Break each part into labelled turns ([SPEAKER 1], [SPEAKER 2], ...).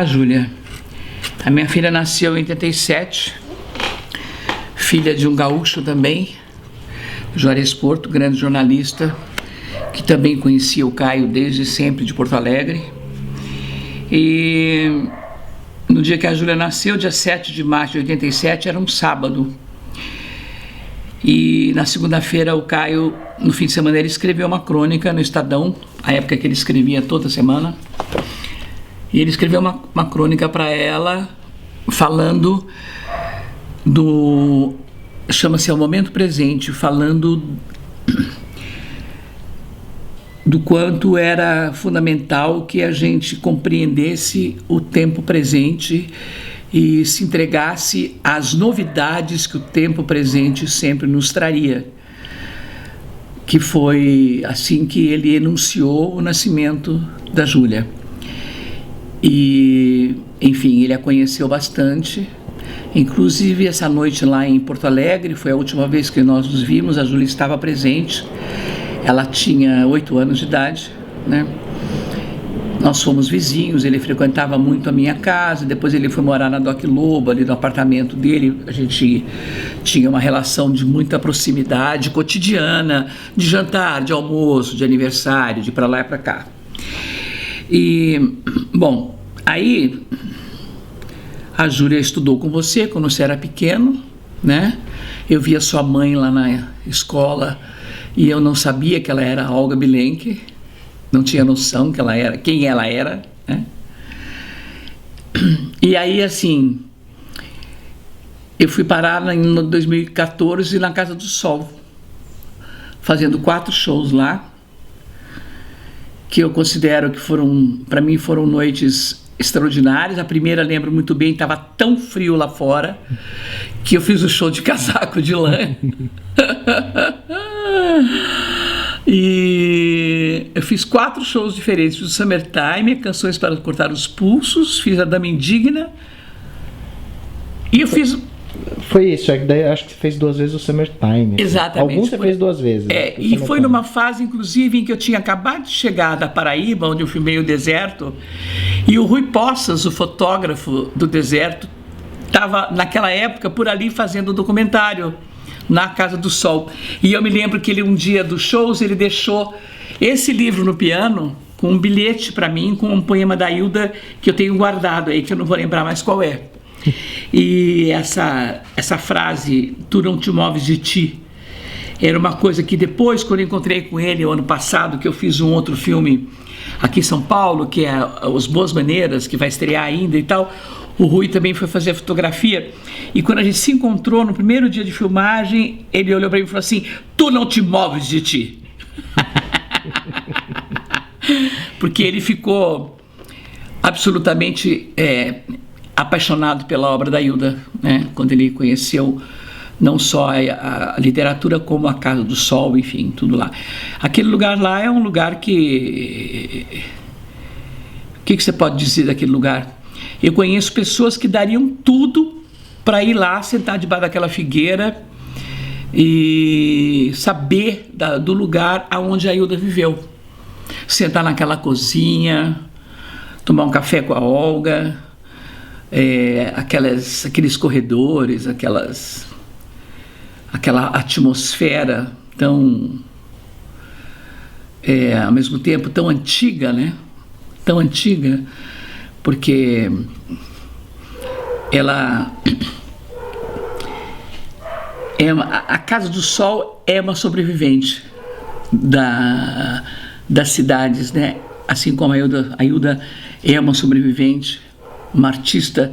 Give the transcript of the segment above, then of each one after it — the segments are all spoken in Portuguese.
[SPEAKER 1] A Júlia. A minha filha nasceu em 87, filha de um gaúcho também, Juarez Porto, grande jornalista, que também conhecia o Caio desde sempre de Porto Alegre. E no dia que a Júlia nasceu, dia 7 de março de 87, era um sábado. E na segunda-feira o Caio, no fim de semana, ele escreveu uma crônica no Estadão, a época que ele escrevia toda semana. E ele escreveu uma crônica para ela, falando do... chama-se Ao Momento Presente, falando do quanto era fundamental que a gente compreendesse o tempo presente e se entregasse às novidades que o tempo presente sempre nos traria. Que foi assim que ele enunciou o nascimento da Júlia. E, enfim, ele a conheceu bastante. Inclusive, essa noite lá em Porto Alegre, foi a última vez que nós nos vimos, a Júlia estava presente. Ela tinha 8 anos de idade, né? Nós fomos vizinhos, ele frequentava muito a minha casa, depois ele foi morar na Doc Lobo, ali no apartamento dele. A gente tinha uma relação de muita proximidade cotidiana, de jantar, de almoço, de aniversário, de ir para lá e para cá. E, bom, aí a Júlia estudou com você quando você era pequeno, né? Eu via sua mãe lá na escola e eu não sabia que ela era a Olga Bilenque. Não tinha noção que ela era, quem ela era, né? E aí, assim, eu fui parar em 2014 na Casa do Sol, fazendo 4 shows lá, que eu considero que foram, para mim, foram noites extraordinárias. A primeira, lembro muito bem, estava tão frio lá fora, que eu fiz o show de casaco de lã. E eu fiz 4 shows diferentes. Fiz o Summertime, Canções para Cortar os Pulsos, fiz a Dama Indigna e eu fiz...
[SPEAKER 2] Foi isso, daí acho que você fez 2 vezes o Summertime.
[SPEAKER 1] Exatamente.
[SPEAKER 2] Alguns você fez 2 vezes.
[SPEAKER 1] E foi numa fase, inclusive, em que eu tinha acabado de chegar da Paraíba, onde eu filmei o Deserto, e o Rui Poças, o fotógrafo do Deserto, estava naquela época por ali fazendo um documentário na Casa do Sol. E eu me lembro que ele, um dia dos shows, ele deixou esse livro no piano com um bilhete para mim, com um poema da Hilda que eu tenho guardado aí, que eu não vou lembrar mais qual é. E essa frase, tu não te moves de ti, era uma coisa que depois, quando eu encontrei com ele o ano passado, que eu fiz um outro filme aqui em São Paulo, que é Os Boas Maneiras, que vai estrear ainda e tal, o Rui também foi fazer a fotografia, e quando a gente se encontrou no primeiro dia de filmagem, ele olhou para mim e falou assim: tu não te moves de ti. Porque ele ficou absolutamente apaixonado pela obra da Hilda, né? Quando ele conheceu não só a literatura, como a Casa do Sol, enfim, tudo lá. Aquele lugar lá é um lugar que... O que você pode dizer daquele lugar? Eu conheço pessoas que dariam tudo para ir lá, sentar debaixo daquela figueira e saber do lugar aonde a Hilda viveu. Sentar naquela cozinha, tomar um café com a Olga, aqueles corredores, aquela atmosfera tão, ao mesmo tempo, tão antiga, né? Tão antiga, porque a Casa do Sol é uma sobrevivente das cidades, né? Assim como a Hilda é uma sobrevivente, uma artista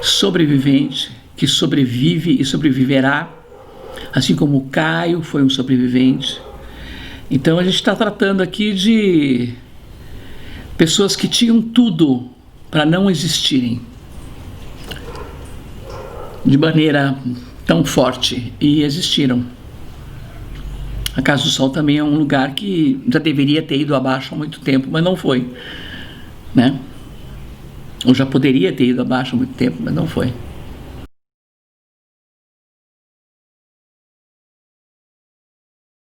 [SPEAKER 1] sobrevivente, que sobrevive e sobreviverá, assim como o Caio foi um sobrevivente. Então a gente está tratando aqui de pessoas que tinham tudo para não existirem de maneira tão forte, e existiram. A Casa do Sol também é um lugar que já deveria ter ido abaixo há muito tempo, mas não foi, né? Ou já poderia ter ido abaixo há muito tempo, mas não foi.